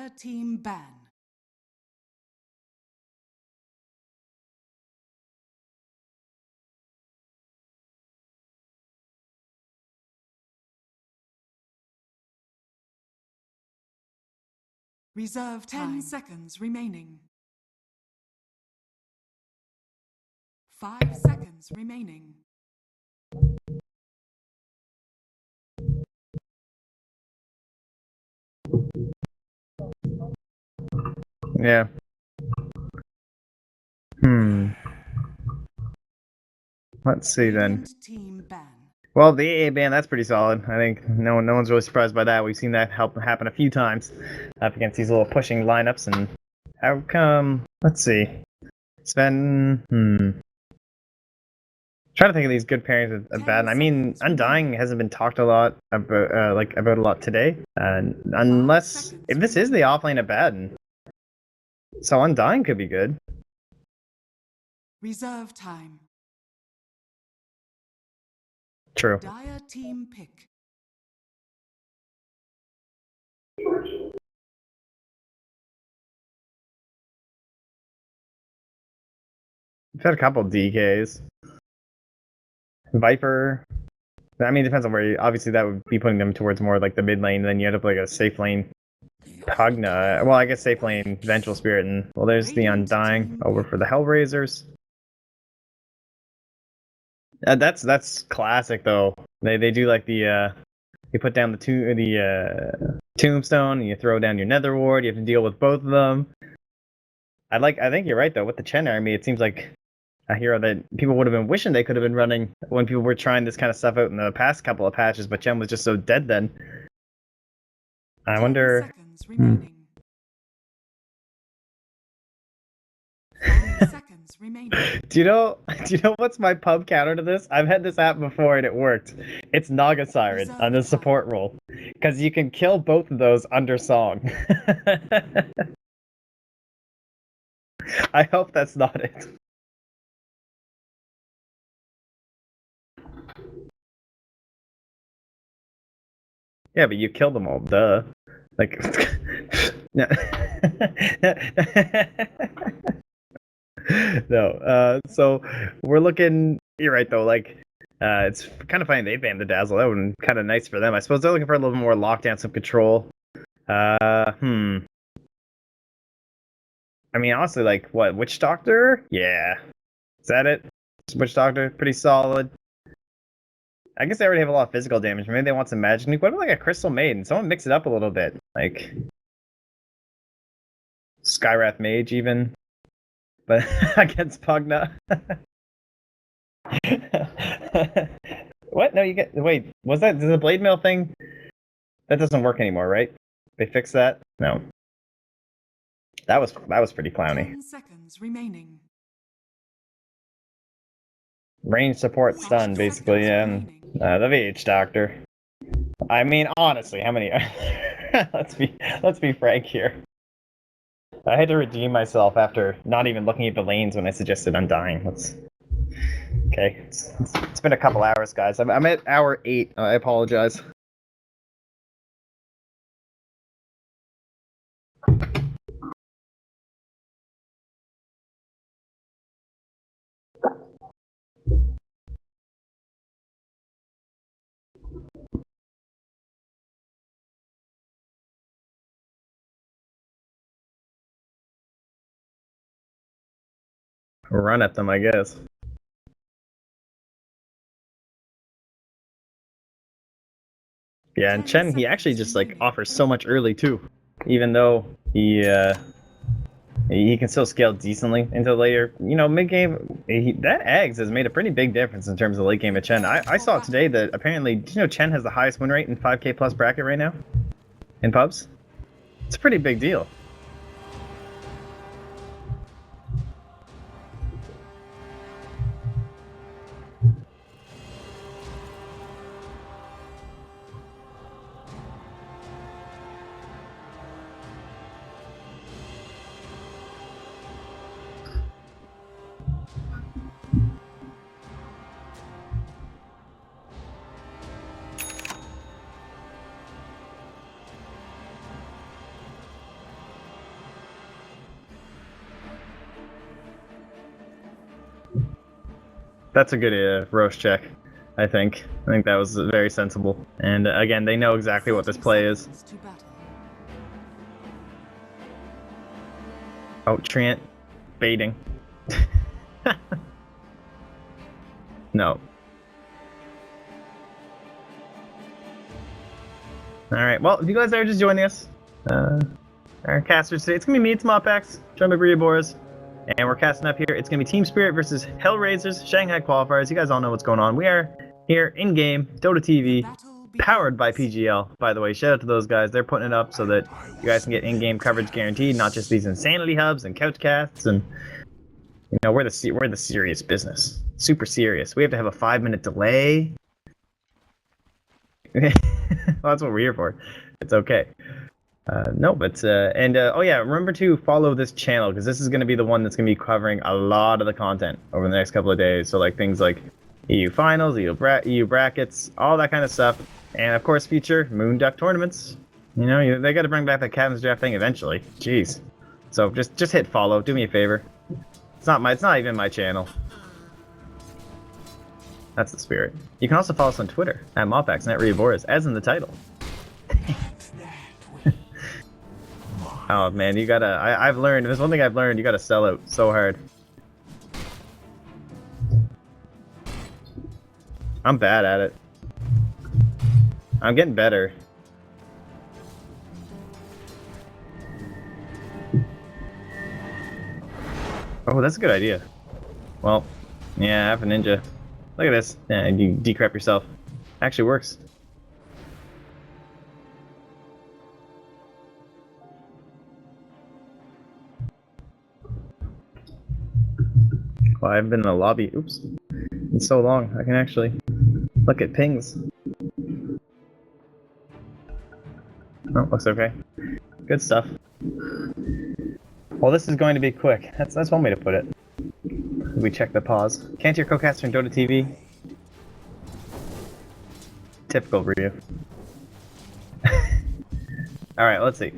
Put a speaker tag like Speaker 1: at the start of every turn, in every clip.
Speaker 1: Dire team ban. Reserve time. 10 seconds remaining. 5 seconds remaining.
Speaker 2: Yeah. Let's see then.
Speaker 1: Team ban.
Speaker 2: Well, the AA ban, that's pretty solid. I think no one's really surprised by that. We've seen that happen a few times up against these little pushing lineups. And how come? Let's see. Sven. Trying to think of these good pairings of bad. I mean, Undying hasn't been talked a lot about, about a lot today. Unless if this is the offlane of Baden, so Undying could be good.
Speaker 1: Reserve time.
Speaker 2: True.
Speaker 1: Dire team pick.
Speaker 2: We've had a couple DKs. Viper. I mean, it depends on where you. Obviously, that would be putting them towards more like the mid lane. Then you end up like a safe lane. Pugna. Well, I guess safe lane Vengeful Spirit, and well, there's the Undying over for the Hellraisers. That's classic though. They do like the you put down the tombstone and you throw down your nether ward. You have to deal with both of them. I think you're right though. With the Chen army, it seems like a hero that people would have been wishing they could have been running when people were trying this kind of stuff out in the past couple of patches, but Chen was just so dead then. I wonder.
Speaker 1: 5 seconds remaining.
Speaker 2: Do you know what's my pub counter to this? I've had this app before and it worked. It's Naga Siren on the support role. Because you can kill both of those under song. I hope that's not it. Yeah, but you killed them all, duh. Like no. So we're looking. You're right though. Like, it's kind of funny they banned the Dazzle. That would be kind of nice for them. I suppose they're looking for a little more lockdown, some control. I mean, honestly, like what? Witch Doctor? Yeah. Is that it? Witch Doctor, pretty solid. I guess they already have a lot of physical damage. Maybe they want some magic nuke. What about like a Crystal Maiden? Someone mix it up a little bit. Like Skywrath Mage even. But against Pugna. What? No, you get. Wait, was that the blade mail thing? That doesn't work anymore, right? They fixed that? No. That was pretty clowny.
Speaker 1: 10 seconds remaining.
Speaker 2: Range support stun, basically, and the VH Doctor. I mean, honestly, how many? let's be frank here. I had to redeem myself after not even looking at the lanes when I suggested Undying. Okay, it's been a couple hours, guys. I'm at hour 8. I apologize. Run at them, I guess. Yeah, and Chen, he actually just like offers so much early too, even though he can still scale decently into later. You know, mid game, that eggs has made a pretty big difference in terms of late game of Chen. I saw today that apparently, do you know Chen has the highest win rate in 5K plus bracket right now in pubs? It's a pretty big deal. That's a good roast check, I think. I think that was very sensible. And again, they know exactly what this play is.
Speaker 1: To battle.
Speaker 2: Oh, Trant. Baiting. No. Alright, well, if you guys are just joining us, our casters today, it's gonna be me, it's Mopax, John Boris, and we're casting up here. It's gonna be Team Spirit versus HellRaisers, Shanghai qualifiers. You guys all know what's going on. We are here in-game, Dota TV, powered by PGL, by the way. Shout out to those guys. They're putting it up so that you guys can get in-game coverage guaranteed, not just these insanity hubs and couch casts, and you know, we're the serious business. Super serious. We have to have a 5-minute delay. Well, that's what we're here for. It's okay. No, but oh yeah, remember to follow this channel because this is going to be the one that's going to be covering a lot of the content over the next couple of days. So like things like EU finals, EU brackets, all that kind of stuff, and of course future Moon Duck tournaments. You know, they got to bring back the Captain's Draft thing eventually. Jeez. So just hit follow. Do me a favor. It's not even my channel. That's the spirit. You can also follow us on Twitter at Mopax and at Boris, as in the title. Oh man, you gotta. I've learned. There's one thing I've learned. You gotta sell out so hard. I'm bad at it. I'm getting better. Oh, that's a good idea. Well, yeah, I have a ninja. Look at this. Yeah, you decrep yourself. Actually works. Well, I've been in the lobby. Oops. It's so long. I can actually look at pings. Oh, looks okay. Good stuff. Well, this is going to be quick. That's one way to put it. We check the pause. Can't your co-caster in Dota TV? Typical for you. Alright, let's see.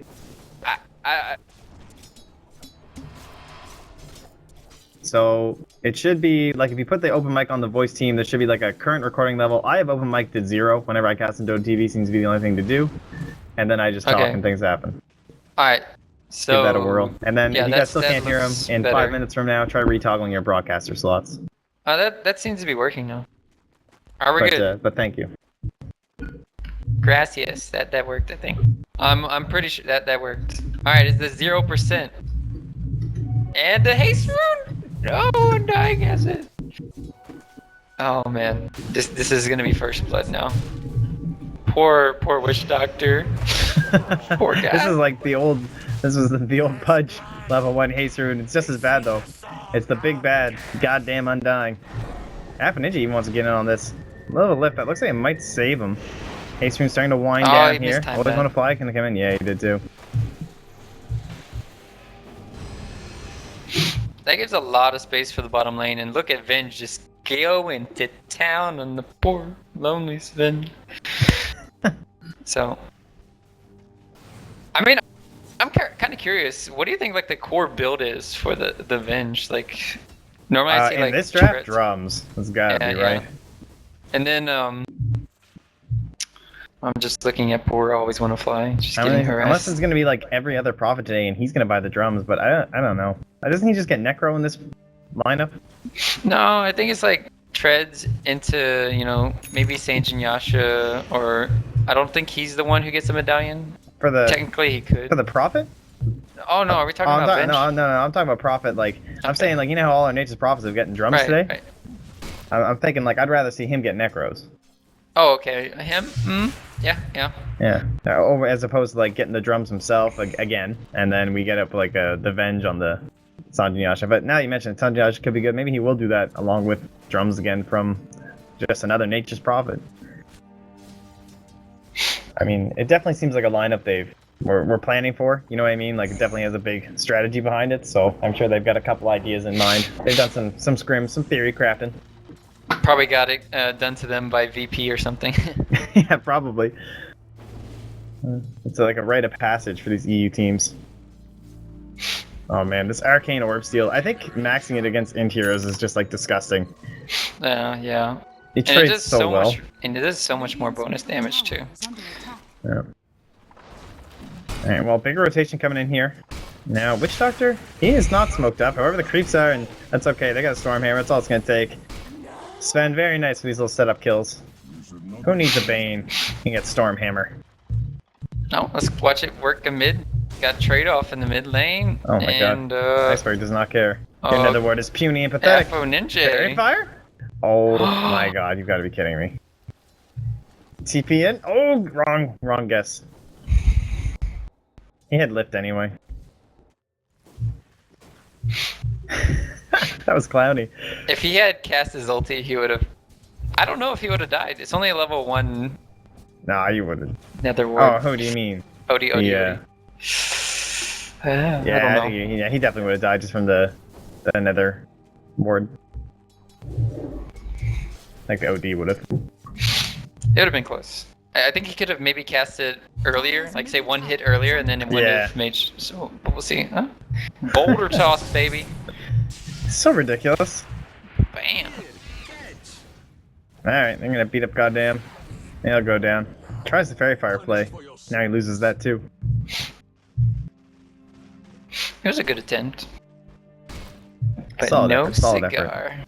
Speaker 2: So, it should be, like, if you put the open mic on the voice team, there should be, like, a current recording level. I have open mic to 0 whenever I cast in Dota TV, seems to be the only thing to do. And then I just talk and things happen.
Speaker 3: Alright, so...
Speaker 2: Give that a whirl. And then, if you guys still can't hear them, in
Speaker 3: better.
Speaker 2: 5 minutes from now, try retoggling your broadcaster slots.
Speaker 3: That seems to be working now. Are we good?
Speaker 2: But thank you.
Speaker 3: Gracias. That worked, I think. I'm pretty sure that worked. Alright, it's the 0%. And the haste rune! No, I'm dying as it. Oh man. This is gonna be first blood now. Poor witch doctor. Poor guy.
Speaker 2: This is like the old Pudge level 1 haste rune. It's just as bad though. It's the big bad goddamn undying. Half Ninja even wants to get in on this. Little lift that looks like it might save him. Haste rune's starting to wind down here. Always want to fly, can they come in? Yeah, he did too.
Speaker 3: That gives a lot of space for the bottom lane, and look at Venge just going to town on the poor lonely Sven. So, I mean, I'm kind of curious. What do you think like the core build is for the Venge? Like, normally I see like
Speaker 2: in this draft, drums. That's gotta be right.
Speaker 3: Yeah. And then I'm just looking at poor always want to fly. Just getting harassed.
Speaker 2: Unless it's gonna be like every other prophet today, and he's gonna buy the drums, but I don't know. Doesn't he just get Necro in this lineup? No,
Speaker 3: I think it's like treads into, you know, maybe Saint Yasha, or I don't think he's the one who gets the medallion.
Speaker 2: For the
Speaker 3: technically he could.
Speaker 2: For the prophet?
Speaker 3: Oh no, are we talking about Venge?
Speaker 2: No, I'm talking about prophet. Like I'm saying, like you know how all our nature's prophets have getting drums today.
Speaker 3: Right.
Speaker 2: I'm thinking like I'd rather see him get Necros.
Speaker 3: Oh, okay. Him? Yeah.
Speaker 2: Over as opposed to like getting the drums himself again, and then we get up like the Venge on the Sanjanyasha. But now you mentioned Sanjanyasha could be good. Maybe he will do that along with drums again from just another Nature's Prophet. I mean, it definitely seems like a lineup we're planning for. You know what I mean? Like it definitely has a big strategy behind it. So I'm sure they've got a couple ideas in mind. They've done some scrims, some theory crafting.
Speaker 3: Probably got it done to them by VP or something.
Speaker 2: Yeah, probably. It's like a rite of passage for these EU teams. Oh man, this arcane orb steal. I think maxing it against int heroes is just like disgusting.
Speaker 3: Yeah.
Speaker 2: It
Speaker 3: And it
Speaker 2: trades
Speaker 3: does
Speaker 2: so well.
Speaker 3: much, and it does so much more bonus damage too.
Speaker 1: Is under attack.
Speaker 2: Yeah. Alright, well, big rotation coming in here. Now, Witch Doctor, he is not smoked up. However, the creeps are, and that's okay. They got a Stormhammer. That's all it's going to take. Sven, very nice for these little setup kills. Who needs a Bane? You can get Stormhammer.
Speaker 3: No, let's watch it work a mid. Got trade-off in the mid lane.
Speaker 2: Oh my
Speaker 3: and,
Speaker 2: god. Iceberg does not care. Your
Speaker 3: oh,
Speaker 2: nether ward is puny and pathetic.
Speaker 3: Afro
Speaker 2: Fairy
Speaker 3: Ninja.
Speaker 2: Fire? Oh my god, you've got to be kidding me. TP in? Oh, wrong guess. He had lift anyway. That was clowny.
Speaker 3: If he had cast his ulti, he would have. I don't know if he would have died. It's only a level 1
Speaker 2: Nah, you wouldn't.
Speaker 3: nether
Speaker 2: Oh,
Speaker 3: ward.
Speaker 2: who do you mean?
Speaker 3: OD.
Speaker 2: Yeah.
Speaker 3: I don't
Speaker 2: Yeah,
Speaker 3: know.
Speaker 2: I think he definitely would have died just from the nether ward. Like the OD would have.
Speaker 3: It would have been close. I think he could have maybe cast it earlier, like say 1 hit earlier, and then it would have made. So we'll see. Huh? Boulder toss, baby.
Speaker 2: So ridiculous.
Speaker 3: Bam.
Speaker 2: Alright, they're gonna beat up goddamn. He'll go down. Tries the fairy fire play. Now he loses that too.
Speaker 3: It was a good attempt. But
Speaker 2: Solid
Speaker 3: no
Speaker 2: effort, solid
Speaker 3: cigar.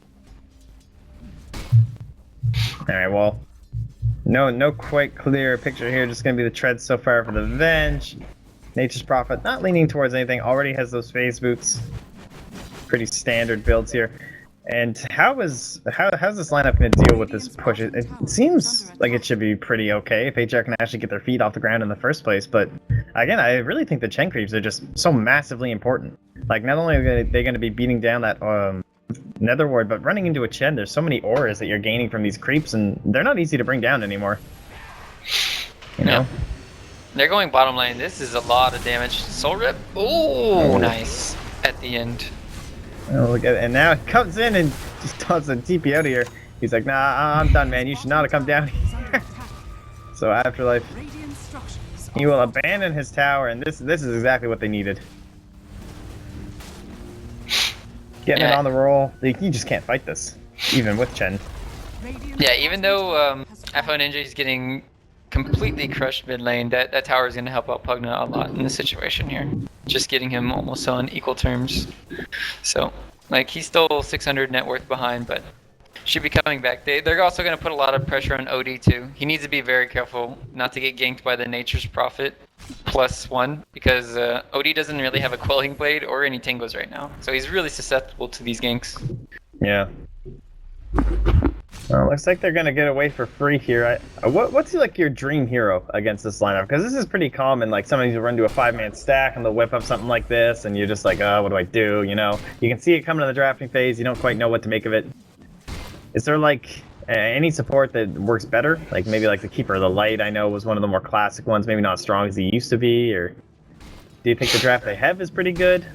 Speaker 2: Alright, well. No quite clear picture here. Just gonna be the treads so far for the Venge. Nature's Prophet, not leaning towards anything. Already has those phase boots. Pretty standard builds here. And how's this lineup going to deal with this push? It seems like it should be pretty okay if HR can actually get their feet off the ground in the first place. But again, I really think the Chen creeps are just so massively important. Like, not only are they going to be beating down that nether ward, but running into a Chen, there's so many auras that you're gaining from these creeps, and they're not easy to bring down anymore. You know?
Speaker 3: They're going bottom lane. This is a lot of damage. Soul Rip. Ooh, nice. At the end.
Speaker 2: Oh, look at it. And now it comes in and just tosses a TP out of here. He's like, nah, I'm done, man. You should not have come down
Speaker 1: Is under
Speaker 2: here.
Speaker 1: attack.
Speaker 2: So Afterlife,
Speaker 1: Radiant structures.
Speaker 2: he will abandon his tower, and this is exactly what they needed. Getting it on the roll. You just can't fight this, even with Chen.
Speaker 1: Radiant
Speaker 3: Yeah, even though Afro Ninja is getting completely crushed mid lane, that tower is going to help out Pugna a lot in this situation here. Just getting him almost on equal terms. So, like, he's still 600 net worth behind, but should be coming back. They're also going to put a lot of pressure on OD too. He needs to be very careful not to get ganked by the Nature's Prophet +1, because OD doesn't really have a Quelling Blade or any Tingles right now. So he's really susceptible to these ganks.
Speaker 2: Yeah. Well, looks like they're gonna get away for free here. What's like your dream hero against this lineup? Because this is pretty common. Like, somebody will run to a 5-man stack and they'll whip up something like this, and you're just like, what do I do? You know, you can see it coming in the drafting phase. You don't quite know what to make of it. Is there like any support that works better? Like maybe like the Keeper of the Light, I know, was one of the more classic ones. Maybe not as strong as he used to be. Or do you think the draft they have is pretty good?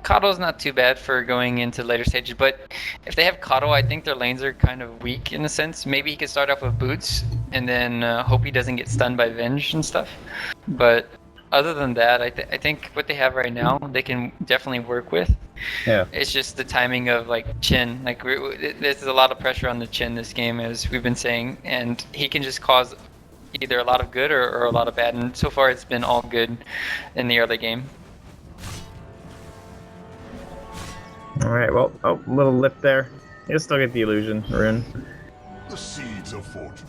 Speaker 3: Kado's not too bad for going into later stages, but if they have Kado, I think their lanes are kind of weak in a sense. Maybe he could start off with Boots and then hope he doesn't get stunned by Venge and stuff. But other than that, I think what they have right now, they can definitely work with.
Speaker 2: Yeah.
Speaker 3: It's just the timing of like Chin. Like there's a lot of pressure on the Chin this game, as we've been saying, and he can just cause either a lot of good or a lot of bad. And so far, it's been all good in the early game.
Speaker 2: Alright, well, a little lift there. You'll still get the illusion, Rune.
Speaker 4: The seeds of fortune.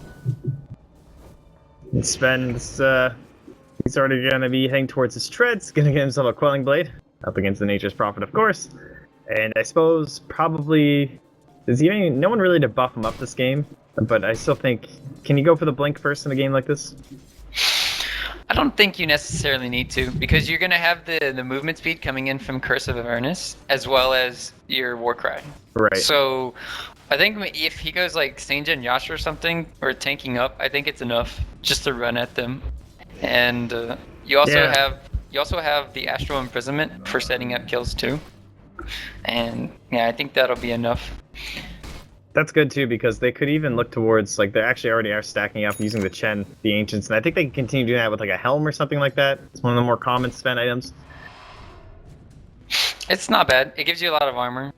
Speaker 2: And Sven's, he's already gonna be heading towards his treads, gonna get himself a Quelling Blade, up against the Nature's Prophet, of course. And I suppose probably, no one really to buff him up this game, but I still think, can you go for the blink first in a game like this?
Speaker 3: I don't think you necessarily need to, because you're going to have the movement speed coming in from Curse of Avernus, as well as your Warcry.
Speaker 2: Right.
Speaker 3: So, I think if he goes like Saint-Gen Yash or something, or tanking up, I think it's enough just to run at them. And you also have the Astral Imprisonment for setting up kills too. And yeah, I think that'll be enough.
Speaker 2: That's good too, because they could even look towards, like, they actually already are stacking up using the Chen, the Ancients, and I think they can continue doing that with like a Helm or something like that. It's one of the more common Sven items.
Speaker 3: It's not bad. It gives you a lot of armor,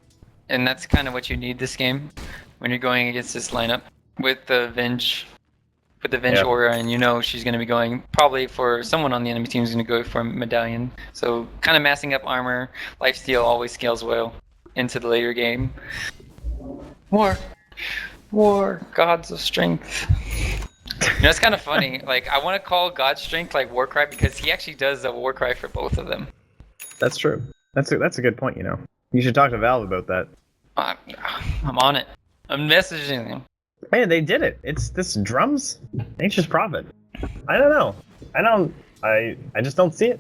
Speaker 3: and that's kind of what you need this game when you're going against this lineup with the Venge,
Speaker 2: Yep.
Speaker 3: aura, and you know she's going to be going probably for someone on the enemy team is going to go for Medallion. So kind of massing up armor, lifesteal always scales well into the later game. War, gods of strength. You know, it's kind of funny. Like, I want to call God Strength like Warcry because he actually does a Warcry for both of them.
Speaker 2: That's true. That's a good point. You know, you should talk to Valve about that.
Speaker 3: I'm on it. I'm messaging them.
Speaker 2: Man, they did it. It's this drums. Nature's Prophet. I don't know. I just don't see it.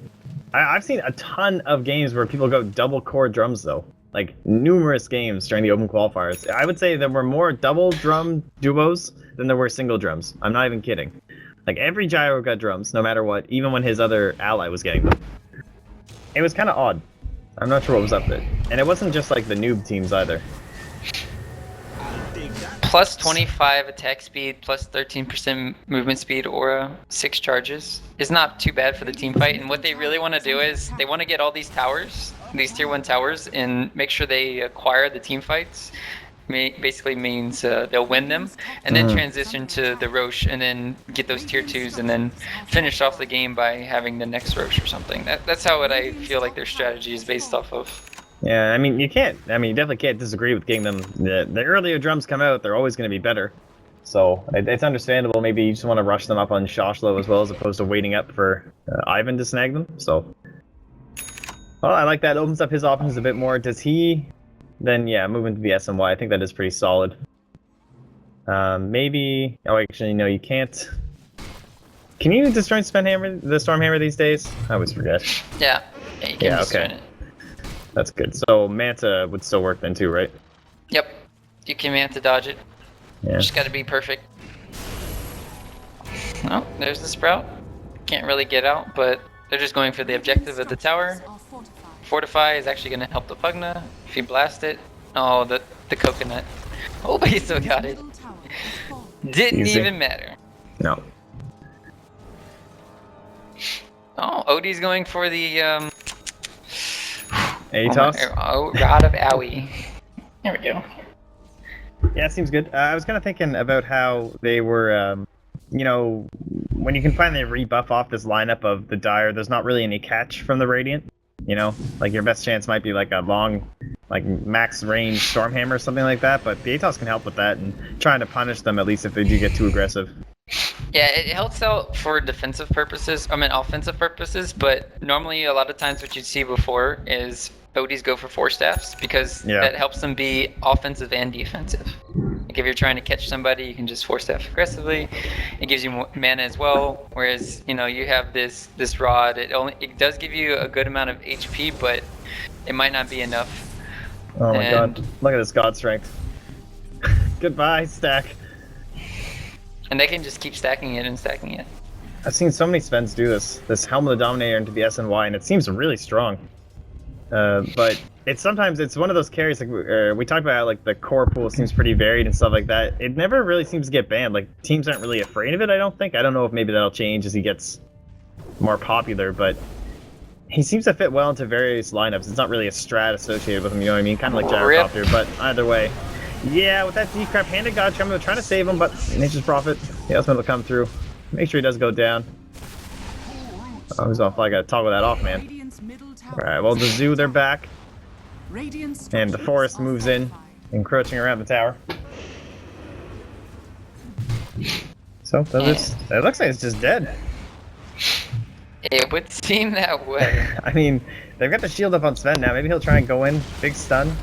Speaker 2: I've seen a ton of games where people go double core drums though. Like numerous games during the open qualifiers. I would say there were more double drum duos than there were single drums. I'm not even kidding. Like every gyro got drums, no matter what, even when his other ally was getting them. It was kind of odd. I'm not sure what was up there. And it wasn't just like the noob teams either.
Speaker 3: Plus 25 attack speed, plus 13% movement speed aura, 6 charges. Is not too bad for the team fight. And what they really want to do is they want to get all these towers, these tier 1 towers, and make sure they acquire the team fights. Basically means they'll win them, and then transition to the Roche, and then get those tier 2s, and then finish off the game by having the next Roche or something. That's how I feel like their strategy is based off of.
Speaker 2: Yeah, I mean, you definitely can't disagree with getting them. The earlier drums come out, they're always going to be better. So it's understandable. Maybe you just want to rush them up on Shoshlo as well, as opposed to waiting up for Ivan to snag them. So, well, I like that. Opens up his options a bit more. Does he? Then yeah, move into the SMY. I think that is pretty solid. Maybe. Oh, actually, no, you can't. Can you destroy the Stormhammer these days? I always forget.
Speaker 3: Yeah, you can destroy it.
Speaker 2: That's good. So Manta would still work then too, right?
Speaker 3: Yep. You can Manta dodge it.
Speaker 2: Yeah.
Speaker 3: Just gotta be perfect. Oh, there's the Sprout. Can't really get out, but they're just going for the objective of the tower. Fortify is actually gonna help the Pugna if you blast it. Oh, the coconut. Oh, but he still got it. Didn't
Speaker 2: Easy.
Speaker 3: even matter.
Speaker 2: No.
Speaker 3: Oh, Odie's going for the
Speaker 2: Atos?
Speaker 3: Rod of Owie. There we go.
Speaker 2: Yeah, it seems good. I was kind of thinking about how they were, you know, when you can finally rebuff off this lineup of the Dire, there's not really any catch from the Radiant. You know, like your best chance might be like a long, like max range Stormhammer or something like that, but the Atos can help with that and trying to punish them at least if they do get too aggressive.
Speaker 3: Yeah, it helps out for defensive purposes, offensive purposes, but normally a lot of times what you'd see before is Odies go for 4 staffs because that helps them be offensive and defensive. Like if you're trying to catch somebody, you can just 4 staff aggressively. It gives you more mana as well, whereas, you know, you have this rod, it does give you a good amount of HP, but it might not be enough.
Speaker 2: Oh my god, look at this god strength. Goodbye, stack.
Speaker 3: And they can just keep stacking it and stacking it.
Speaker 2: I've seen so many Svens do this Helm of the Dominator into the SNY, and it seems really strong. But sometimes it's one of those carries, like we talked about how, like, the core pool seems pretty varied and stuff like that. It never really seems to get banned. Like, teams aren't really afraid of it, I don't think. I don't know if maybe that'll change as he gets more popular, but he seems to fit well into various lineups. It's not really a strat associated with him, you know what I mean? Kind of like Gyrocopter, but either way. Yeah, with that decrep, handed God Tremor, trying to save him, but Nature's Prophet, the ultimate will come through. Make sure he does go down. Oh, he's off. I gotta toggle that off, man. Alright, well, the zoo, they're back. And the forest moves in, encroaching around the tower. So, it looks like it's just dead.
Speaker 3: It would seem that way.
Speaker 2: I mean, they've got the shield up on Sven now. Maybe he'll try and go in. Big stun.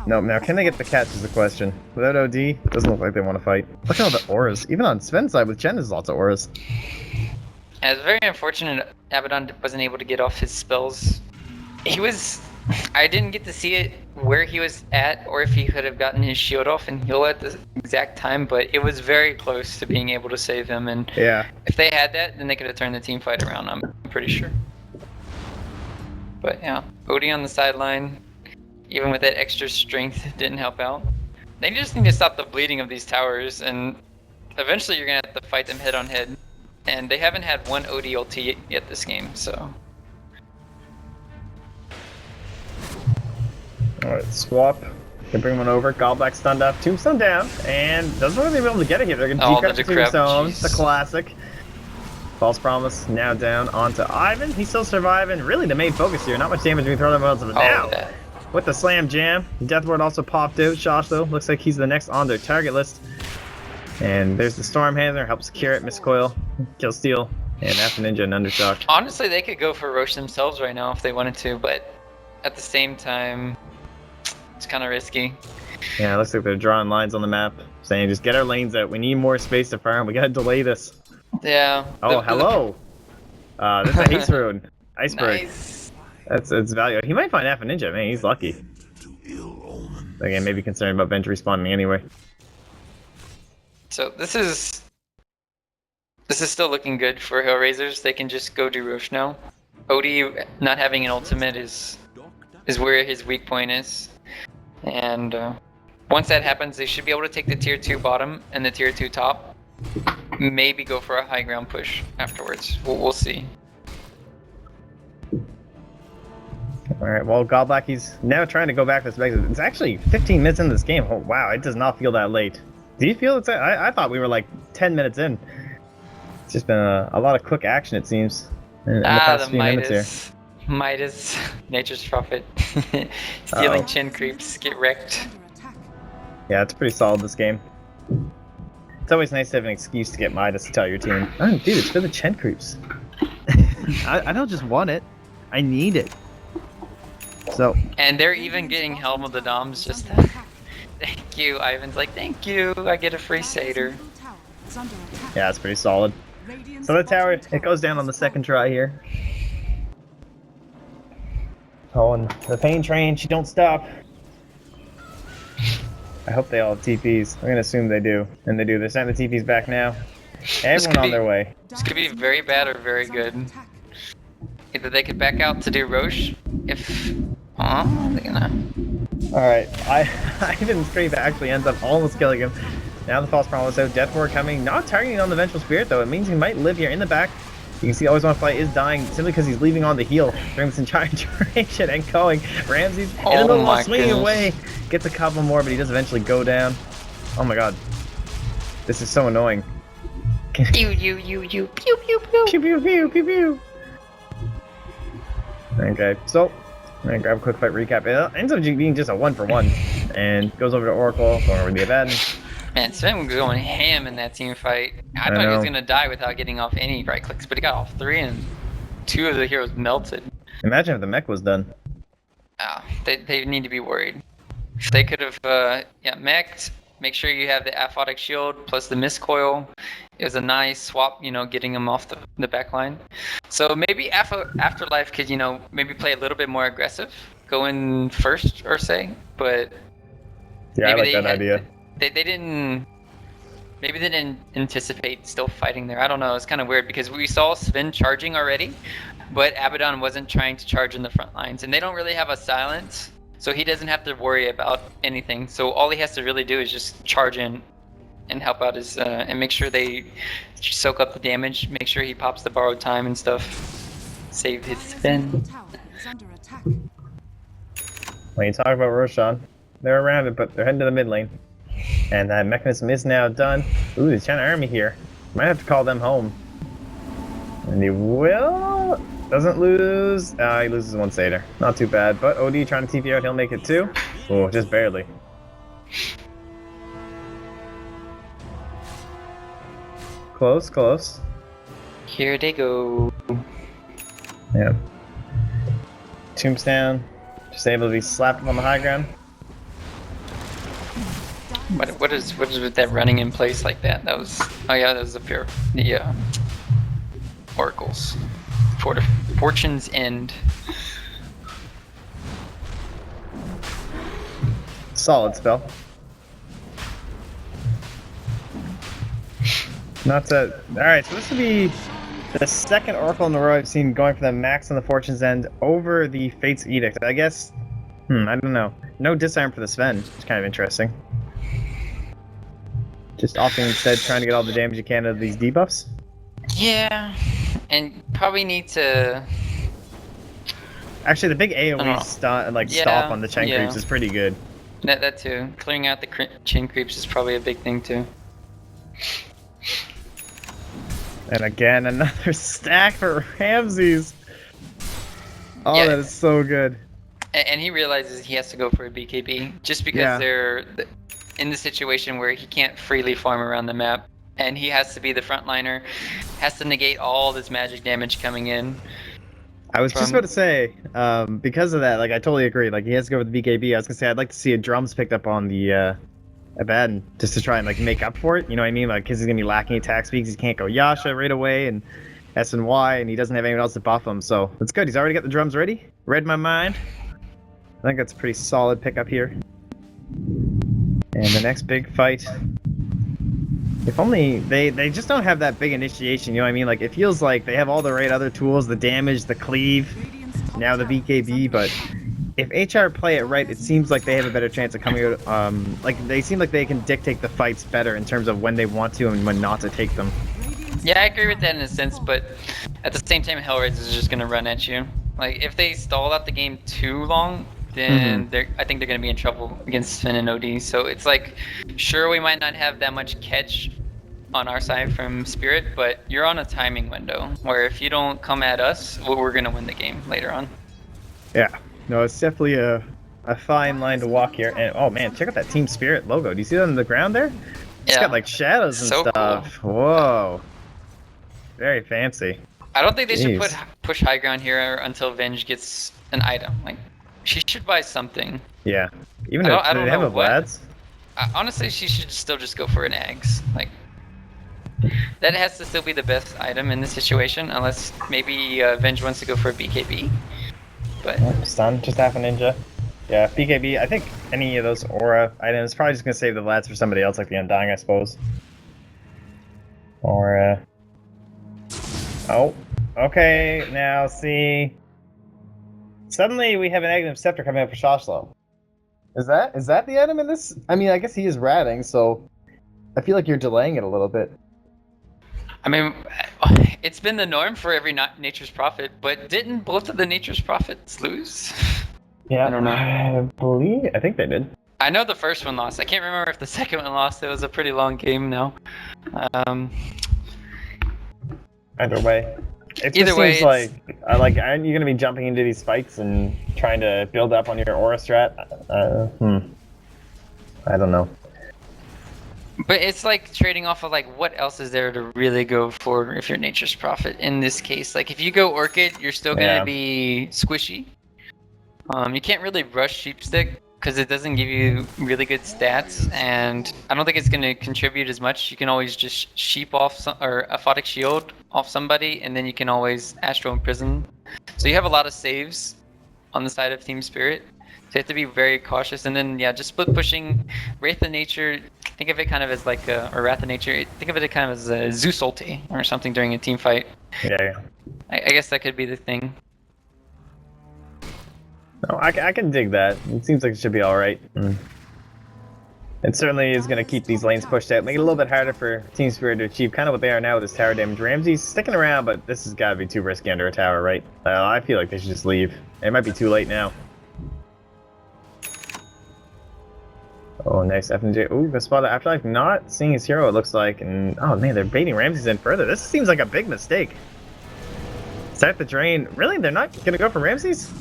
Speaker 2: No, now can they get the catch is the question. Without OD, it doesn't look like they want to fight. Look at all the auras. Even on Sven's side with Chen, there's lots of auras.
Speaker 3: Yeah, it's very unfortunate Abaddon wasn't able to get off his spells. I didn't get to see it where he was at, or if he could have gotten his shield off and heal at the exact time, but it was very close to being able to save him, and if they had that, then they could have turned the team fight around, I'm pretty sure. But yeah, Odie on the sideline, even with that extra strength, didn't help out. They just need to stop the bleeding of these towers, and eventually you're going to have to fight them head on head. And they haven't had one OD ulti yet this game, so...
Speaker 2: Alright, swap. Can bring one over. Goblack stunned up. Tombstone down. And doesn't really be able to get it here. They're going to decrypt the Tombstone.
Speaker 3: jeez.
Speaker 2: The classic. False Promise now down onto Ivan. He's still surviving. Really the main focus here. Not much damage we throw them out of it now.
Speaker 3: Yeah.
Speaker 2: With the Slam Jam. Death Ward also popped out. Shosh though. Looks like he's the next on their target list. And there's the Storm Handler. Helps secure it. Miss Coil. Kill Steal. And After Ninja and Undershock.
Speaker 3: Honestly, they could go for Roche themselves right now if they wanted to, but at the same time, it's kind of risky.
Speaker 2: Yeah, it looks like they're drawing lines on the map. Saying just get our lanes out. We need more space to farm. We gotta delay this.
Speaker 3: Yeah.
Speaker 2: Oh, hello. This is a Haste Rune. Iceberg.
Speaker 3: Nice.
Speaker 2: It's value. He might find After Ninja. Man, he's lucky.
Speaker 4: To ill omen.
Speaker 2: Again, maybe concerned about bench respawning anyway.
Speaker 3: So this is still looking good for HellRaisers. They can just go do Roche now. Odie not having an ultimate is where his weak point is. And once that happens, they should be able to take the tier 2 bottom and the tier 2 top. Maybe go for a high ground push afterwards. We'll see.
Speaker 2: Alright, well, Godblack, he's now trying to go back to this base. It's actually 15 minutes into this game. Oh, wow, it does not feel that late. Do you feel it's... I thought we were like 10 minutes in. It's just been a lot of quick action, it seems, in the past few minutes here.
Speaker 3: Midas, Nature's Prophet. Stealing
Speaker 2: Uh-oh.
Speaker 3: chin creeps, get wrecked.
Speaker 1: Under attack.
Speaker 2: Yeah, it's pretty solid, this game. It's always nice to have an excuse to get Midas to tell your team, oh, dude, it's for the Chen creeps. I don't just want it, I need it. So,
Speaker 3: And they're even getting Helm of the Doms just
Speaker 1: Under attack.
Speaker 3: thank you. Ivan's like, thank you, I get a free Satyr.
Speaker 1: Middle tower is under attack.
Speaker 2: yeah, it's pretty solid.
Speaker 1: Radiant's
Speaker 2: So the tower,
Speaker 1: bottom
Speaker 2: it goes down on the second try here. Oh, and the pain train, she don't stop. I hope they all have TPs. I'm gonna assume they do. And they do. They're sending the TPs back now. Everyone on their way.
Speaker 3: This could be very bad or very good. Either they could back out to do Roche, if... Oh, they're gonna...
Speaker 2: Alright, Ivan's creep actually ends up almost killing him. Now the false promise out. Death Ward coming. Not targeting on the Vengeful Spirit though. It means he might live here in the back. You can see Always Want to Fight is dying simply because he's leaving on the heal during this entire duration and going. Ramsey's in the
Speaker 3: Oh
Speaker 2: middle
Speaker 3: my
Speaker 2: while swinging
Speaker 3: goodness.
Speaker 2: away. Gets a couple more, but he does eventually go down. Oh my god. This is so annoying.
Speaker 3: Pew, pew, pew, pew, pew, pew, pew.
Speaker 2: Pew pew pew pew pew. Okay, so I'm gonna grab a quick fight recap. It ends up being just a 1-for-1 and goes over to Oracle, going over to the Abaddon.
Speaker 3: Man, Sven was going ham in that team fight. I
Speaker 2: I
Speaker 3: thought he was
Speaker 2: know.
Speaker 3: gonna die without getting off any right clicks, but he got off 3 and 2 of the heroes melted.
Speaker 2: Imagine if the mech was done.
Speaker 3: Ah, they need to be worried. They could have, yeah, mech'd. Make sure you have the aphotic shield plus the miscoil. It was a nice swap, you know, getting him off the back line. So maybe Afterlife could, you know, maybe play a little bit more aggressive, go in first or say, but
Speaker 2: Yeah, I
Speaker 3: maybe
Speaker 2: like that idea.
Speaker 3: They didn't. Maybe they didn't anticipate still fighting there. I don't know. It's kind of weird because we saw Sven charging already, but Abaddon wasn't trying to charge in the front lines, and they don't really have a silence, so he doesn't have to worry about anything. So all he has to really do is just charge in and help out his and make sure they soak up the damage. Make sure he pops the borrowed time and stuff. Save his
Speaker 1: Middle
Speaker 3: Sven.
Speaker 1: tower is under attack.
Speaker 2: When you talk about Roshan, they're around it, but they're heading to the mid lane. And that mechanism is now done. Ooh, the China army here. Might have to call them home. And he will... Doesn't lose. He loses one Satyr. Not too bad. But OD trying to TP out, he'll make it too. Oh, just barely. Close, close.
Speaker 3: Here they go.
Speaker 2: Yeah. Tombstone. Just able to be slapped up on the high ground.
Speaker 3: What is with that running in place like that? That was, oh yeah, that was the oracles. Fortune's End.
Speaker 2: Solid spell. Not to... Alright, so this would be the second Oracle in a row I've seen going for the max on the Fortune's End over the Fate's Edict. I guess... I don't know. No disarm for the Sven, which is kind of interesting. Just opting instead trying to get all the damage you can out of these debuffs.
Speaker 3: Yeah, and probably need to
Speaker 2: Actually, the big
Speaker 3: I don't know.
Speaker 2: AoE stop
Speaker 3: Yeah,
Speaker 2: on the Chen
Speaker 3: yeah.
Speaker 2: creeps is pretty good.
Speaker 3: That too. Clearing out the chin creeps is probably a big thing too.
Speaker 2: And again, another stack for Ramses. Oh,
Speaker 3: Yeah.
Speaker 2: that is so good.
Speaker 3: And he realizes he has to go for a BKB just because
Speaker 2: Yeah.
Speaker 3: they're in the situation where he can't freely farm around the map, and he has to be the frontliner, has to negate all this magic damage coming in.
Speaker 2: I was just
Speaker 3: From-
Speaker 2: about to say, because of that, like I totally agree. Like he has to go with the BKB. I was gonna say I'd like to see a drums picked up on the Abaddon just to try and like make up for it. You know what I mean? Like because he's gonna be lacking attack speed, 'cause he can't go Yasha right away and S and Y, and he doesn't have anyone else to buff him. So that's good. He's already got the drums ready. Read my mind. I think that's a pretty solid pickup here. And the next big fight. If only they just don't have that big initiation, you know what I mean? Like it feels like they have all the right other tools, the damage, the cleave,
Speaker 1: Radiant's top
Speaker 2: now the
Speaker 1: tower is
Speaker 2: BKB,
Speaker 1: under
Speaker 2: but
Speaker 1: attack.
Speaker 2: if HR play it right, it seems like they have a better chance of coming out. Like they seem like they can dictate the fights better in terms of when they want to and when not to take them.
Speaker 1: Radiant's
Speaker 3: Yeah, I agree with that in a sense, but at the same time, HellRaisers is just gonna run at you. Like if they stall out the game too long, then I think they're gonna be in trouble against Finn and OD. So it's like, sure, we might not have that much catch on our side from Spirit, but you're on a timing window where if you don't come at us, we're gonna win the game later on.
Speaker 2: Yeah, no, it's definitely a fine line to walk here. And oh man, check out that Team Spirit logo. Do you see that on the ground there? It's
Speaker 3: Yeah.
Speaker 2: got like shadows and
Speaker 3: So
Speaker 2: stuff. Whoa, very fancy.
Speaker 3: I don't think they should
Speaker 2: Jeez.
Speaker 3: push high ground here until Venge gets an item. Like, she should buy something.
Speaker 2: Yeah, even
Speaker 3: I
Speaker 2: though
Speaker 3: don't- I
Speaker 2: do
Speaker 3: don't
Speaker 2: they have
Speaker 3: know
Speaker 2: a
Speaker 3: what.
Speaker 2: Vlad's?
Speaker 3: Honestly, she should still just go for an eggs. Like, that has to still be the best item in this situation, unless maybe Venge wants to go for a BKB. But
Speaker 2: Oh, stun, just half a ninja. Yeah, BKB. I think any of those aura items probably just gonna save the Vlad's for somebody else, like the Undying, I suppose. Or oh, okay. Now see. Suddenly we have an Aghanim Scepter coming up for Shoshlo. Is that the item in this? I mean, I guess he is ratting, so I feel like you're delaying it a little bit.
Speaker 3: I mean, it's been the norm for every Nature's Prophet, but didn't both of the Nature's Prophets lose?
Speaker 2: Yeah,
Speaker 3: I don't know.
Speaker 2: I think they did.
Speaker 3: I know the first one lost. I can't remember if the second one lost. It was a pretty long game now.
Speaker 2: Either way, it
Speaker 3: Either
Speaker 2: just
Speaker 3: way,
Speaker 2: seems like aren't you gonna be jumping into these fights and trying to build up on your aura strat? I don't know.
Speaker 3: But it's like trading off of like what else is there to really go for if you're Nature's Prophet in this case. Like if you go Orchid, you're still gonna
Speaker 2: Yeah.
Speaker 3: be squishy. You can't really rush Sheepstick because it doesn't give you really good stats, and I don't think it's gonna contribute as much. You can always just sheep off or Aphotic Shield off somebody, and then you can always Astral Imprison. So you have a lot of saves on the side of Team Spirit. So you have to be very cautious, and then yeah, just split pushing Wraith of Nature. Think of it kind of as like or Wrath of Nature. Think of it kind of as a Zeus ulti or something during a team fight.
Speaker 2: Yeah.
Speaker 3: I guess that could be the thing.
Speaker 2: No, I can dig that. It seems like it should be all right. It certainly is going to keep these lanes pushed out, make it a little bit harder for Team Spirit to achieve kind of what they are now with this tower damage. Ramsey's sticking around, but this has got to be too risky under a tower, right? I feel like they should just leave. It might be too late now. Oh, nice F&J. Ooh, the spot of Afterlife not seeing his hero, it looks like. And oh man, they're baiting Ramses in further. This seems like a big mistake. Start the drain. Really? They're not going to go for Ramses?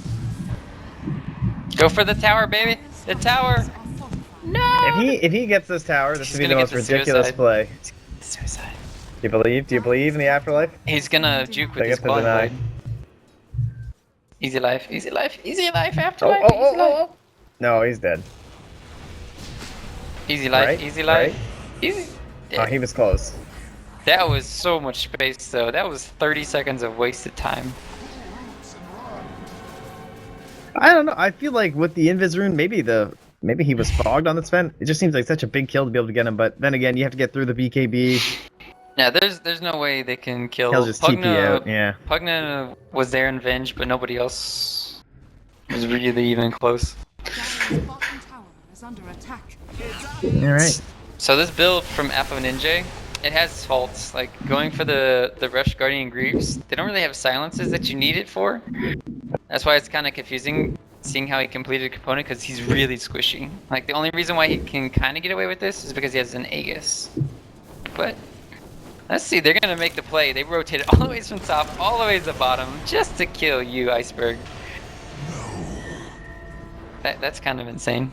Speaker 3: Go for the tower, baby. The tower. No.
Speaker 2: If he gets this tower, this
Speaker 3: He's
Speaker 2: would be the
Speaker 3: gonna
Speaker 2: most
Speaker 3: get the
Speaker 2: ridiculous
Speaker 3: suicide.
Speaker 2: play.
Speaker 3: Suicide.
Speaker 2: Do you believe? Do you believe in the afterlife?
Speaker 3: He's gonna juke with
Speaker 2: They
Speaker 3: his
Speaker 2: get the
Speaker 3: quad
Speaker 2: deny.
Speaker 3: blade. Easy life, easy life, easy life
Speaker 2: Oh,
Speaker 3: afterlife.
Speaker 2: oh, oh,
Speaker 3: easy life.
Speaker 2: oh, oh! No, he's dead.
Speaker 3: Easy life,
Speaker 2: Right,
Speaker 3: easy life.
Speaker 2: right.
Speaker 3: Easy.
Speaker 2: Oh, he was close.
Speaker 3: That was so much space though. That was 30 seconds of wasted time.
Speaker 2: I don't know. I feel like with the Invis rune, maybe he was fogged on the spend. It just seems like such a big kill to be able to get him. But then again, you have to get through the BKB.
Speaker 3: Yeah, there's no way they can kill.
Speaker 2: He'll just TP out. Yeah.
Speaker 3: Pugna was there in Venge, but nobody else was really even close.
Speaker 1: Dire's bottom tower is under attack.
Speaker 2: All right.
Speaker 3: So this build from Appa Ninja, it has faults. Like going for the Rush Guardian Greaves, they don't really have silences that you need it for. That's why it's kind of confusing seeing how he completed a component because he's really squishy. Like the only reason why he can kind of get away with this is because he has an Aegis. But let's see, they're gonna make the play. They rotated all the way from top, all the way to the bottom, just to kill you, Iceberg. That's kind of insane.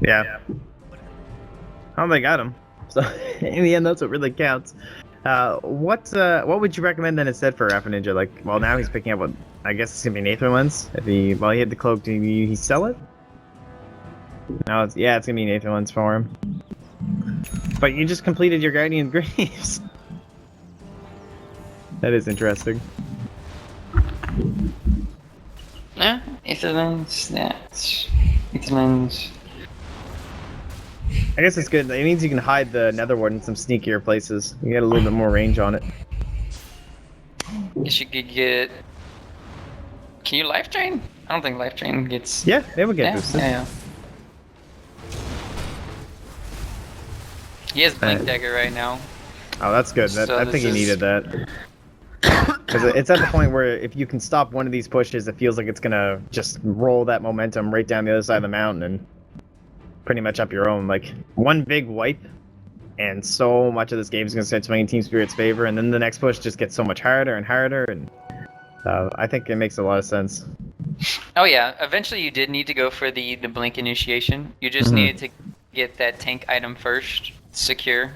Speaker 2: Yeah. Oh, they got him. So in the end, that's what really counts. What would you recommend then instead for Rafa Ninja? Like, well, now he's picking up what I guess it's gonna be an Aether lens. If he had the cloak, do he sell it? No, it's gonna be an Aether lens for him. But you just completed your Guardian Graves. That is interesting.
Speaker 3: Yeah, Aether lens. That's Aether lens.
Speaker 2: I guess it's good. It means you can hide the Netherward in some sneakier places. You get a little bit more range on it.
Speaker 3: Guess you could get. Can you life drain? I don't think life drain gets.
Speaker 2: Yeah, they would get boosted.
Speaker 3: Yeah. He has Blink Dagger right now.
Speaker 2: Oh, that's good.
Speaker 3: So
Speaker 2: I think he
Speaker 3: this
Speaker 2: needed that. Because it's at the point where if you can stop one of these pushes, it feels like it's gonna just roll that momentum right down the other side of the mountain and pretty much up your own. Like one big wipe, and so much of this game is gonna start swinging Team Spirit's favor, and then the next push just gets so much harder and harder. And I think it makes a lot of sense.
Speaker 3: Oh yeah, eventually you did need to go for the blink initiation. You just needed to get that tank item first, secure.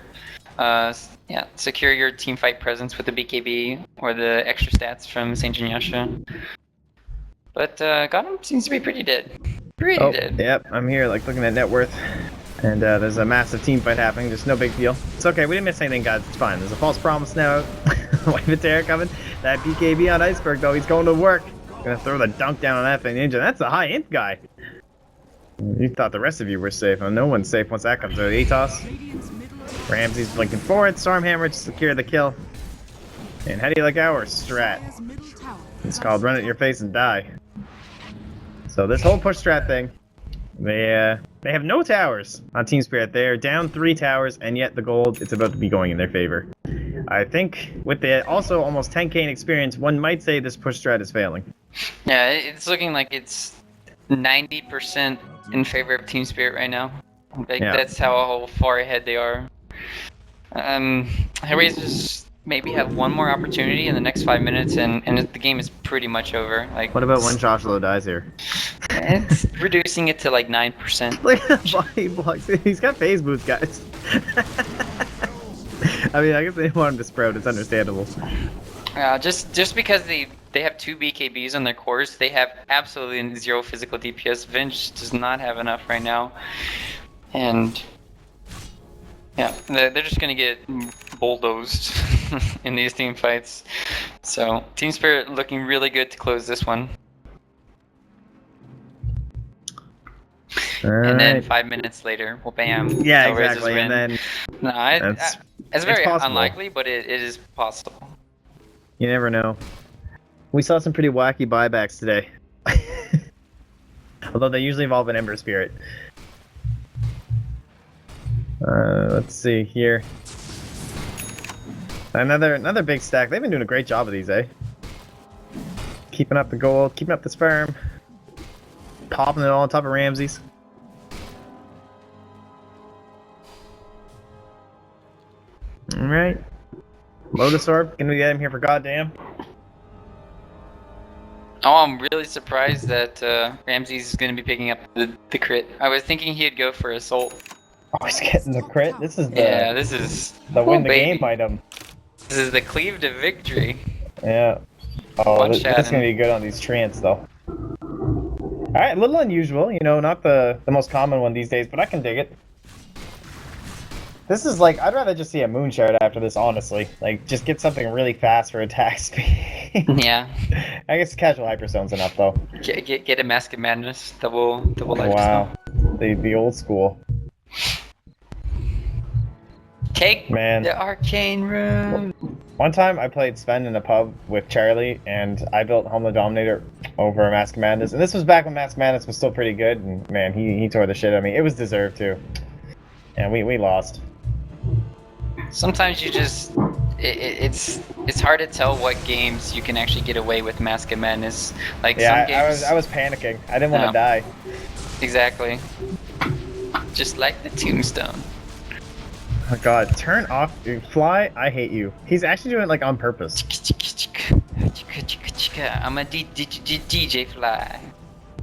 Speaker 3: Secure your team fight presence with the BKB or the extra stats from Saint Jinyasha. But Gotham seems to be pretty dead. Pretty dead.
Speaker 2: Yep, I'm here like looking at net worth. And there's a massive team fight happening, just no big deal. It's okay, we didn't miss anything, guys, it's fine. There's a false promise now. Wipe of Terror coming. That BKB on Iceberg, though, he's going to work. Gonna throw the dunk down on that thing, Ninja. That's a high int guy. You thought the rest of you were safe. Well, no one's safe once that comes out. Atos. Ramsey's blinking forward. Stormhammer to secure the kill. And how do you like our strat? It's called run at your face and die. So this whole push strat thing, they have no towers on Team Spirit. They're down 3 towers, and yet the gold, it's about to be going in their favor. I think with the also almost 10k in experience, one might say this push strat is failing.
Speaker 3: Yeah, it's looking like it's 90% in favor of Team Spirit right now. Like, that's how far ahead they are. HellRaisers maybe have one more opportunity in the next 5 minutes, and the game is pretty much over. Like,
Speaker 2: what about when Josh Lowe dies here?
Speaker 3: It's reducing it to like 9%.
Speaker 2: Look at the body blocks. He's got phase boots, guys. I mean, I guess they didn't want him to sprout. It's understandable.
Speaker 3: Just because they have 2 BKBs on their cores, they have absolutely 0 physical DPS. Vince does not have enough right now, and yeah, they're just gonna get bulldozed in these team fights. So Team Spirit looking really good to close this one. And then 5 minutes later, well, bam.
Speaker 2: Yeah,
Speaker 3: HellRaisers
Speaker 2: exactly.
Speaker 3: win.
Speaker 2: And then
Speaker 3: No, it's very
Speaker 2: possible.
Speaker 3: unlikely, but it is possible.
Speaker 2: You never know. We saw some pretty wacky buybacks today. Although they usually involve an Ember Spirit. Let's see here. Another big stack. They've been doing a great job of these, eh? Keeping up the gold, keeping up the sperm. Popping it all on top of Ramsey's. Alright. Lotus Orb, gonna get him here for goddamn.
Speaker 3: Oh, I'm really surprised that Ramsey's going to be picking up the crit. I was thinking he'd go for Assault.
Speaker 2: Oh, he's getting the crit? This is the,
Speaker 3: this is
Speaker 2: the win the game item.
Speaker 3: This is the cleave to victory.
Speaker 2: Yeah. Oh, this is
Speaker 3: One-shot
Speaker 2: gonna be good on these treants, though. Alright, a little unusual, you know, not the most common one these days, but I can dig it. This is like, I'd rather just see a Moonshard after this, honestly. Like, just get something really fast for attack speed.
Speaker 3: Yeah.
Speaker 2: I guess casual Hyperstone's enough, though.
Speaker 3: Get a Mask of Madness, double life.
Speaker 2: Wow. The old school.
Speaker 3: Take
Speaker 2: Man.
Speaker 3: the arcane room.
Speaker 2: One time I played Sven in a pub with Charlie, and I built Home the Dominator over a Mask of Madness. And this was back when Mask of Madness was still pretty good, and man, he tore the shit out of me. It was deserved, too. And we lost.
Speaker 3: Sometimes you just it's hard to tell what games you can actually get away with Mask of Madness. Like
Speaker 2: Yeah,
Speaker 3: some games.
Speaker 2: I was panicking. I didn't want to
Speaker 3: No.
Speaker 2: die.
Speaker 3: Exactly. Just like the Tombstone.
Speaker 2: Oh god, turn off Fly, I hate you. He's actually doing it like on purpose.
Speaker 3: I'm a DJ Fly.
Speaker 2: I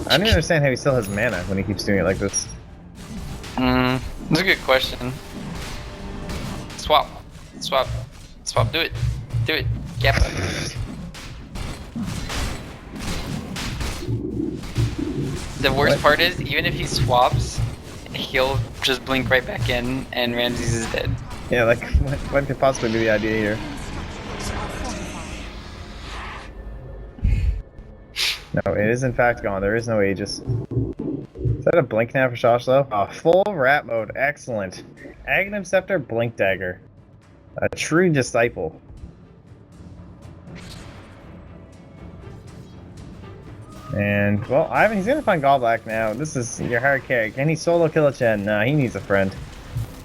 Speaker 2: don't even understand how he still has mana when he keeps doing it like this.
Speaker 3: That's a good question. Swap. Swap. Swap. Do it. Do it. Kappa. The worst part is, even if he swaps, he'll just blink right back in, and Ramses is dead.
Speaker 2: Yeah, like, what could possibly be the idea here? No, it is in fact gone. There is no Aegis. Is that a blink now for Shosh though? Oh, full rat mode. Excellent. Aghanim Scepter, Blink Dagger. A true disciple. And, well, Ivan, he's gonna find Gallblack now. This is your hard carry. Can he solo kill a Chen? Nah, he needs a friend.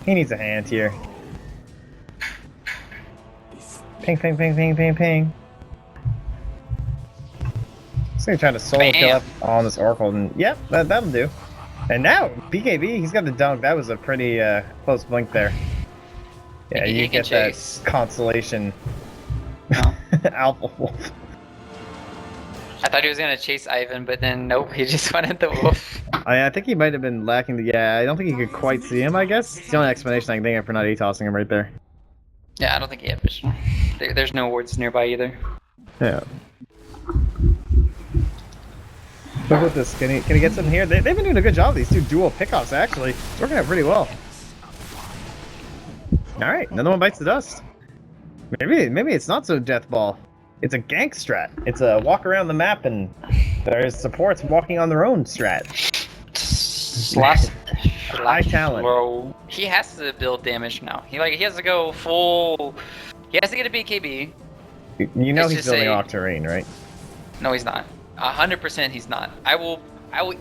Speaker 2: He needs a hand here. Ping, ping, ping, ping, ping, ping. He's gonna try to solo kill up on this Oracle, and yep, that'll do. And now, BKB, he's got the dunk. That was a pretty close blink there. Yeah,
Speaker 3: He
Speaker 2: you
Speaker 3: can
Speaker 2: get
Speaker 3: chase.
Speaker 2: that consolation.
Speaker 3: No.
Speaker 2: Alpha Wolf.
Speaker 3: I thought he was gonna chase Ivan, but then nope, he just wanted the wolf.
Speaker 2: I think he might have been lacking the. Yeah, I don't think he could quite see him. I guess it's the only explanation I can think of for not tossing him right there.
Speaker 3: Yeah, I don't think he had vision. There's no wards nearby either.
Speaker 2: Yeah. Look at this. Can he get something here? They've been doing a good job. These two dual pickoffs actually. It's working out pretty well. All right, another one bites the dust. Maybe it's not so death ball. It's a gank strat. It's a walk around the map and there's supports walking on their own strat. High talent.
Speaker 3: Bro. He has to build damage now. He has to go full. He has to get a BKB.
Speaker 2: You know
Speaker 3: It's
Speaker 2: he's
Speaker 3: just
Speaker 2: building
Speaker 3: a-
Speaker 2: Octarine, right?
Speaker 3: No, he's not. 100% he's not. I will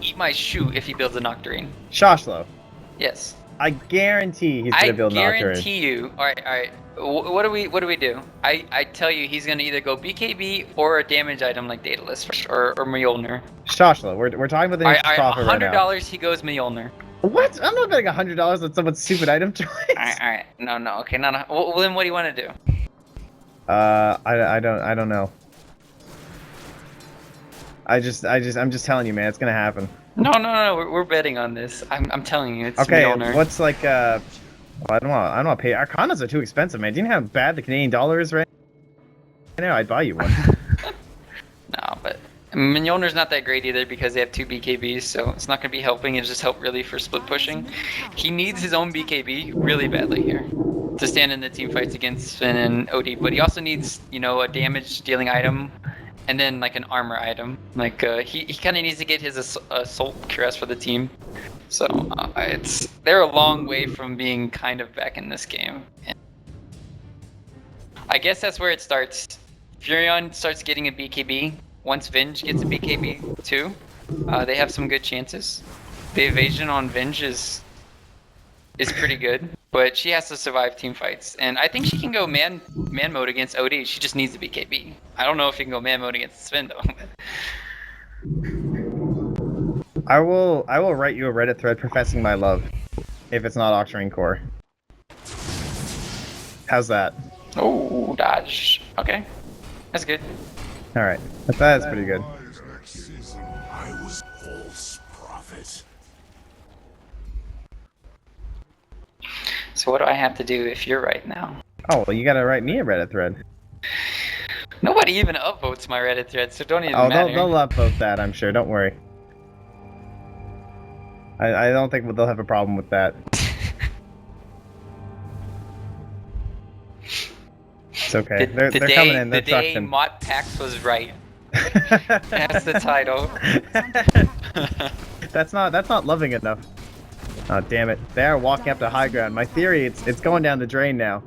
Speaker 3: eat my shoe if he builds a Nocturne.
Speaker 2: Shoshlo,
Speaker 3: Yes.
Speaker 2: I guarantee he's
Speaker 3: I
Speaker 2: gonna build an Octarine.
Speaker 3: guarantee you. All right. What do we do? I tell you, he's gonna either go BKB or a damage item like Daedalus or Mjolnir.
Speaker 2: Shoshlo, we're talking about the
Speaker 3: All
Speaker 2: next
Speaker 3: right,
Speaker 2: profit right now.
Speaker 3: $100 he goes Mjolnir.
Speaker 2: What? I'm not betting $100 on someone's stupid item choice.
Speaker 3: All right. No. Okay, no. Well, then what do you want to do?
Speaker 2: I don't know. I'm just telling you, man, it's gonna happen.
Speaker 3: No. We're betting on this. I'm telling you, it's
Speaker 2: Okay,
Speaker 3: Mjolnir.
Speaker 2: what's like well, I don't want to pay. Arcanas are too expensive, man. Do you know how bad the Canadian dollar is right now? I'd buy you one.
Speaker 3: No, but Mjolnir's not that great either because they have 2 BKBs, so it's not gonna be helping. It just helped really for split pushing. He needs his own BKB really badly here to stand in the team fights against Finn and OD, but he also needs, a damage dealing item and then like an armor item. Like he kind of needs to get his assault cuirass for the team. So they're a long way from being kind of back in this game. And I guess that's where it starts. Furion starts getting a BKB. Once Venge gets a BKB too, they have some good chances. The evasion on Venge is pretty good, but she has to survive team fights. And I think she can go man mode against OD. She just needs a BKB. I don't know if she can go man mode against Sven though.
Speaker 2: I will write you a Reddit thread professing my love, if it's not Octarine Core. How's that?
Speaker 3: Oh, dodge. Okay, that's good.
Speaker 2: All right, that's pretty good.
Speaker 4: I was false prophet.
Speaker 3: So what do I have to do if you're right now?
Speaker 2: Oh, well, you gotta write me a Reddit thread.
Speaker 3: Nobody even upvotes my Reddit thread, so don't even
Speaker 2: Oh,
Speaker 3: matter.
Speaker 2: they'll upvote that, I'm sure. Don't worry. I don't think they'll have a problem with that. It's okay. They're coming in. They're
Speaker 3: the day
Speaker 2: sucking.
Speaker 3: Mott Pax was right. That's the title.
Speaker 2: That's not loving enough. Oh damn it! They are walking up to high ground. My theory, it's going down the drain now.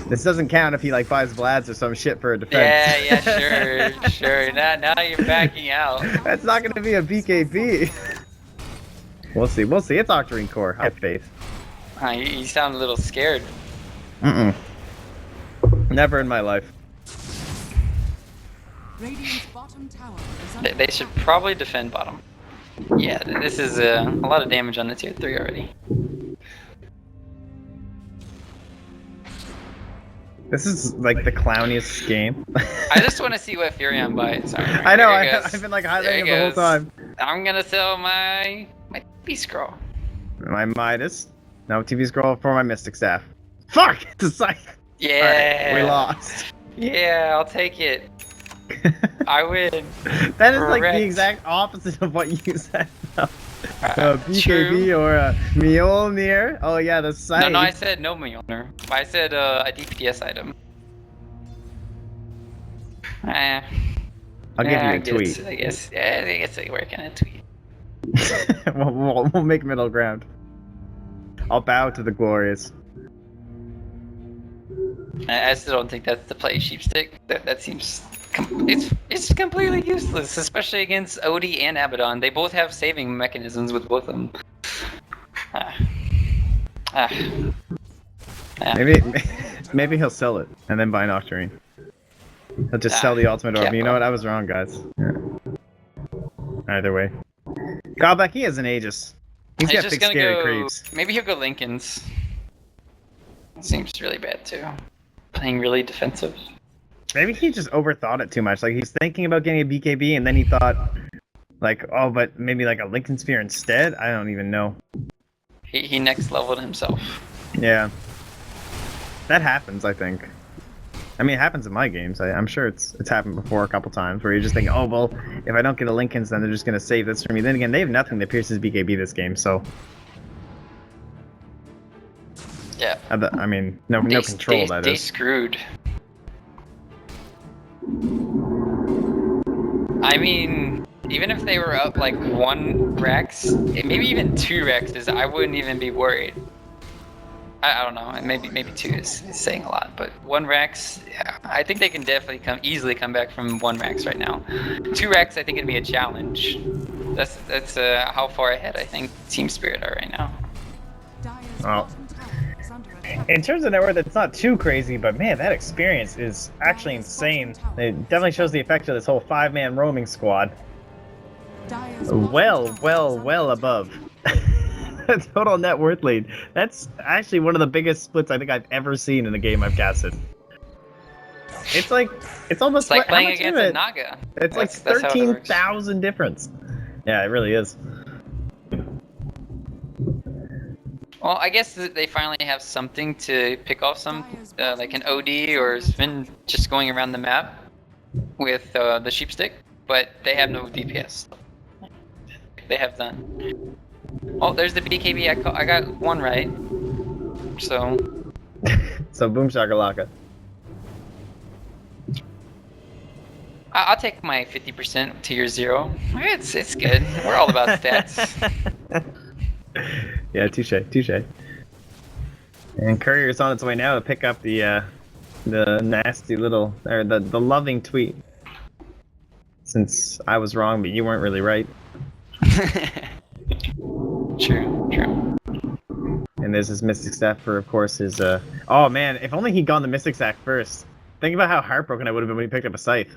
Speaker 2: This doesn't count if he like buys Vlad's or some shit for a defense.
Speaker 3: Yeah, sure. Now you're backing out.
Speaker 2: That's not gonna be a BKB. We'll see. It's Octarine Core. I have faith.
Speaker 3: You sound a little scared.
Speaker 2: Mm-mm. Never in my life.
Speaker 1: Radiant's bottom tower is under
Speaker 3: They should probably defend bottom. Yeah, this is a lot of damage on the tier 3 already.
Speaker 2: This is like the clowniest game.
Speaker 3: I just want to see what Furion buys. Alright,
Speaker 2: I know,
Speaker 3: here it goes.
Speaker 2: I've been like
Speaker 3: There
Speaker 2: highlighting
Speaker 3: it
Speaker 2: it the whole
Speaker 3: goes.
Speaker 2: time.
Speaker 3: I'm gonna sell my Beast Scroll.
Speaker 2: My Midas. No TV scroll for my Mystic Staff. Fuck! It's a scythe!
Speaker 3: Yeah.
Speaker 2: Alright, we lost.
Speaker 3: Yeah, I'll take it. I win.
Speaker 2: That is like
Speaker 3: Correct.
Speaker 2: the exact opposite of what you said. BKB
Speaker 3: True.
Speaker 2: or Mjolnir. Oh yeah, the scythe.
Speaker 3: No, I said no Mjolnir. I said a DPS item.
Speaker 2: I'll give you a tweet.
Speaker 3: I guess. Yeah, I guess where can I tweet?
Speaker 2: we'll make middle ground. I'll bow to the glorious.
Speaker 3: I still don't think that's the play sheepstick. That seems it's completely useless, especially against Odie and Abaddon. They both have saving mechanisms with both of them.
Speaker 2: Maybe he'll sell it and then buy Nocturne. He'll just sell the ultimate orb. You know what? I was wrong, guys. Yeah. Either way. Godback, he has an Aegis. He's got big scary creeps.
Speaker 3: Maybe he'll go Lincoln's. Seems really bad too. Playing really defensive.
Speaker 2: Maybe he just overthought it too much. Like he's thinking about getting a BKB and then he thought, like, oh, but maybe like a Lincoln Sphere instead? I don't even know.
Speaker 3: He next leveled himself.
Speaker 2: Yeah. That happens, I think. I mean, it happens in my games. I'm sure it's happened before a couple times where you just think, oh, well, if I don't get a Lincoln's, then they're just going to save this for me. Then again, they have nothing that pierces BKB this game, so...
Speaker 3: Yeah.
Speaker 2: I mean, no control, that
Speaker 3: they
Speaker 2: is.
Speaker 3: screwed. I mean, even if they were up like 1 Rex, maybe even 2 Rexes, I wouldn't even be worried. I don't know, maybe 2 is saying a lot, but 1 Rex, yeah, I think they can definitely easily come back from 1 Rex right now. 2 Rex, I think it'd be a challenge. That's how far ahead I think Team Spirit are right now.
Speaker 1: Dire's
Speaker 2: Oh.
Speaker 1: bottom tower is under attack.
Speaker 2: In terms of network, that's not too crazy, but man, that experience is actually insane. It definitely shows the effect of this whole 5-man roaming squad.
Speaker 1: Dire's bottom
Speaker 2: Well
Speaker 1: tower is under
Speaker 2: above. Total net worth lead. That's actually one of the biggest splits I think I've ever seen in a game I've casted. It's almost
Speaker 3: It's like
Speaker 2: how
Speaker 3: playing
Speaker 2: much is
Speaker 3: against
Speaker 2: it?
Speaker 3: a Naga.
Speaker 2: It's like
Speaker 3: That's how it works.
Speaker 2: 13,000 difference. Yeah, it really is.
Speaker 3: Well, I guess they finally have something to pick off some, like an OD or Sven just going around the map with the sheepstick, but they have no DPS. They have none. Oh, there's the BKB. I got 1 right. So.
Speaker 2: So boom shakalaka.
Speaker 3: I'll take my 50% to your 0. It's good. We're all about stats.
Speaker 2: Yeah, touche. And Courier's on its way now to pick up the nasty little, or the loving tweet. Since I was wrong, but you weren't really right.
Speaker 3: True.
Speaker 2: And there's his Mystic Staff for, of course, his, oh man, if only he'd gone the Mystic Staff first. Think about how heartbroken I would have been when he picked up a Scythe.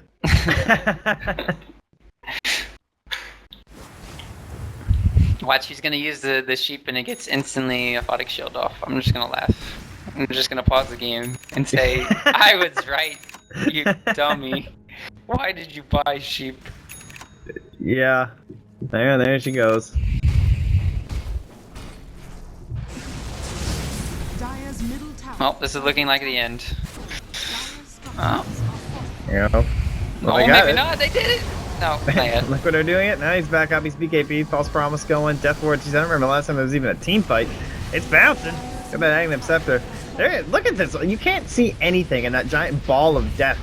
Speaker 3: Watch, he's gonna use the sheep and it gets instantly Aphotic Shield off. I'm just gonna laugh. I'm just gonna pause the game and say, I was right, you dummy. Why did you buy sheep?
Speaker 2: Yeah. There she goes.
Speaker 1: Dire's middle tower.
Speaker 3: Well, this is looking like the end.
Speaker 1: Dire's
Speaker 3: Oh.
Speaker 1: structures are
Speaker 2: Yeah. Well,
Speaker 3: Oh,
Speaker 2: they got
Speaker 3: maybe
Speaker 2: it.
Speaker 3: not. They did it. No, not yet.
Speaker 2: Look what they're doing it. Now he's back up. He's BKB. False Promise going. Death Ward. Geez, I don't remember the last time there was even a team fight. It's bouncing. Got that Aghanim Scepter. There. Look at this. You can't see anything in that giant ball of death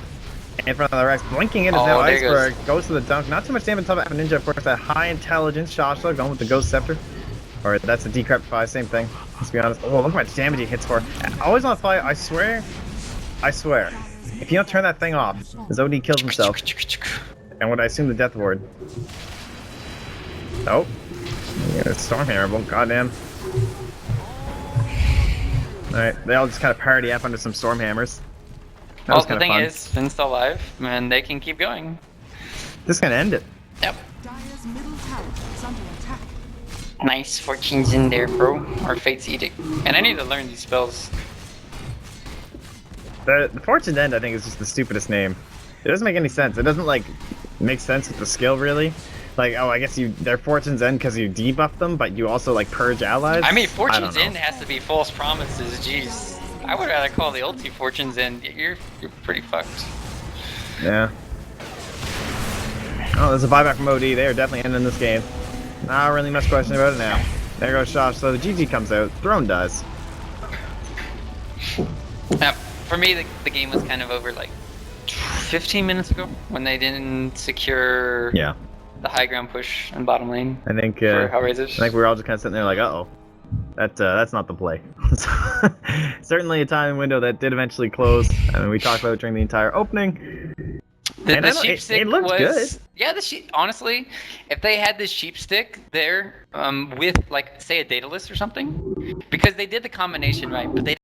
Speaker 2: in front of the Rex. Blinking in is now
Speaker 3: there it
Speaker 2: Iceberg. Goes to the dunk. Not too much damage on top of Ninja. Of course, that high intelligence. Shashla going with the Ghost Scepter. Or that's a Decrypt 5. Same thing. Let's be honest. Oh, look how much damage he hits for. Always on fire. I swear. If you don't turn that thing off, his OD kills himself. And what I assume the Death Ward. Oh. Yeah, Storm Hammer. Well, goddamn. Alright, they all just kind of party up under some storm hammers. That
Speaker 3: Well,
Speaker 2: was
Speaker 3: the
Speaker 2: kind of
Speaker 3: thing
Speaker 2: fun.
Speaker 3: is, Finn's still alive, and they can keep going.
Speaker 2: Just gonna end it.
Speaker 3: Yep.
Speaker 1: Dire's middle tower is under attack.
Speaker 3: Nice fortunes in there, bro. Or Fate's Edict. And I need to learn these spells.
Speaker 2: The Fortune's End, I think, is just the stupidest name. It doesn't make any sense. It doesn't, like, make sense with the skill, really. Like, oh, I guess they're Fortune's End because you debuff them, but you also, like, purge allies?
Speaker 3: I mean,
Speaker 2: don't
Speaker 3: Fortune's
Speaker 2: know.
Speaker 3: End has to be false promises, jeez. I would rather call the ulti Fortune's End. You're pretty fucked.
Speaker 2: Yeah. Oh, there's a buyback from OD. They are definitely ending this game. Not really much question about it now. There goes Shosh. So the GG comes out. Throne does.
Speaker 3: Yep. For me, the game was kind of over like 15 minutes ago when they didn't secure
Speaker 2: Yeah.
Speaker 3: the high ground push in bottom lane
Speaker 2: I think,
Speaker 3: for
Speaker 2: I
Speaker 3: HellRaisers.
Speaker 2: think we were all just kind of sitting there like, uh-oh. That's not the play. Certainly a time window that did eventually close. I mean, we talked about it during the entire opening.
Speaker 3: The
Speaker 2: And I know,
Speaker 3: sheep
Speaker 2: it
Speaker 3: stick
Speaker 2: looked
Speaker 3: was
Speaker 2: good.
Speaker 3: yeah. The sheep honestly, if they had this sheep stick there, with like say a data list or something, because they did the combination right, but they